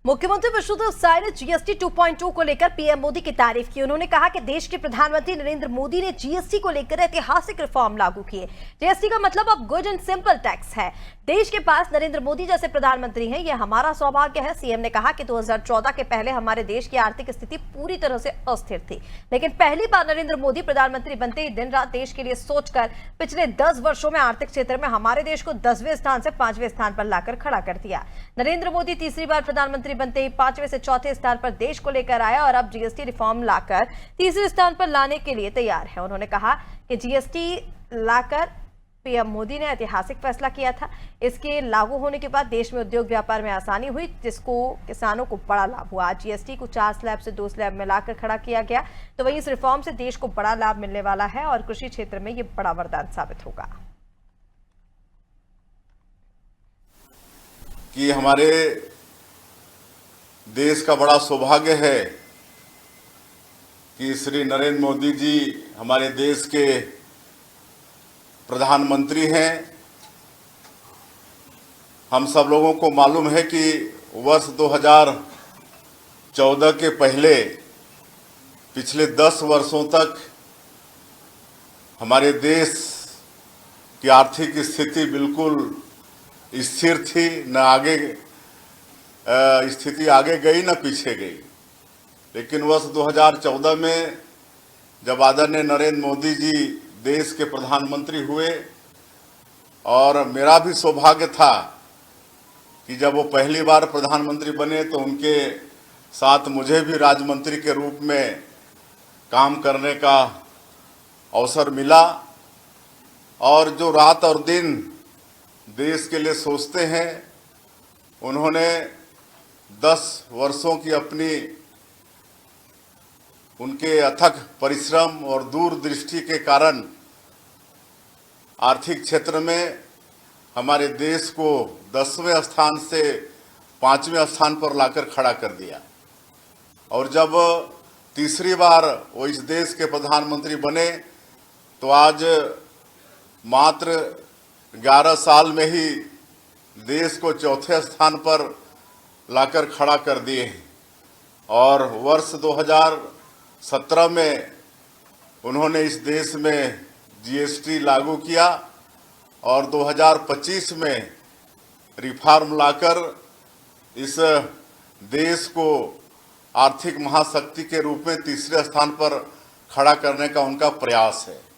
मुख्यमंत्री विष्णुदेव साय ने जीएसटी 2.2 को लेकर पीएम मोदी की तारीफ की। उन्होंने कहा कि देश के प्रधानमंत्री नरेंद्र मोदी ने जीएसटी को लेकर ऐतिहासिक रिफॉर्म लागू किए। जीएसटी का मतलब अब गुड एंड सिंपल टैक्स है। देश के पास नरेंद्र मोदी जैसे प्रधानमंत्री हैं, यह हमारा सौभाग्य है। सीएम ने कहा कि 2014 के पहले हमारे देश की आर्थिक स्थिति पूरी तरह से अस्थिर थी, लेकिन पहली बार नरेंद्र मोदी प्रधानमंत्री बनते ही दिन रात देश के लिए सोचकर पिछले 10 वर्षों में आर्थिक क्षेत्र में हमारे देश को 10वें स्थान से 5वें स्थान पर लाकर खड़ा कर दिया। नरेंद्र मोदी तीसरी बार प्रधानमंत्री बनते ही 5वें से 4थे स्थान पर देश को लेकर आया और अब जीएसटी रिफॉर्म लाकर तीसरे स्थान पर लाने के लिए तैयार है। उन्होंने कहा कि जीएसटी लाकर पीएम मोदी ने ऐतिहासिक फैसला किया था। इसके लागू होने के बाद देश में उद्योग व्यापार में आसानी हुई, जिसको किसानों को बड़ा लाभ हुआ। जीएसटी को 4 स्लैब से 2 स्लैब में लाकर खड़ा किया गया, तो वहीं इस रिफॉर्म से देश को बड़ा लाभ मिलने वाला है और कृषि क्षेत्र में ये बड़ा वरदान साबित होगा। कि हमारे देश का बड़ा सौभाग्य है कि श्री नरेंद्र मोदी जी हमारे देश के प्रधानमंत्री हैं। हम सब लोगों को मालूम है कि वर्ष 2014 के पहले पिछले 10 वर्षों तक हमारे देश की आर्थिक स्थिति बिल्कुल स्थिर थी, न आगे स्थिति आगे गई न पीछे गई। लेकिन वर्ष 2014 में जब आदरणीय नरेंद्र मोदी जी देश के प्रधानमंत्री हुए और मेरा भी सौभाग्य था कि जब वो पहली बार प्रधानमंत्री बने तो उनके साथ मुझे भी राज्य के रूप में काम करने का अवसर मिला। और जो रात और दिन देश के लिए सोचते हैं, उन्होंने 10 वर्षों की अपनी उनके अथक परिश्रम और दूरदृष्टि के कारण आर्थिक क्षेत्र में हमारे देश को 10वें स्थान से 5वें स्थान पर लाकर खड़ा कर दिया। और जब तीसरी बार वो इस देश के प्रधानमंत्री बने तो आज मात्र 11 साल में ही देश को 4थे स्थान पर लाकर खड़ा कर दिए हैं। और वर्ष 2017 में उन्होंने इस देश में जीएसटी लागू किया और 2025 में रिफॉर्म लाकर इस देश को आर्थिक महाशक्ति के रूप में तीसरे स्थान पर खड़ा करने का उनका प्रयास है।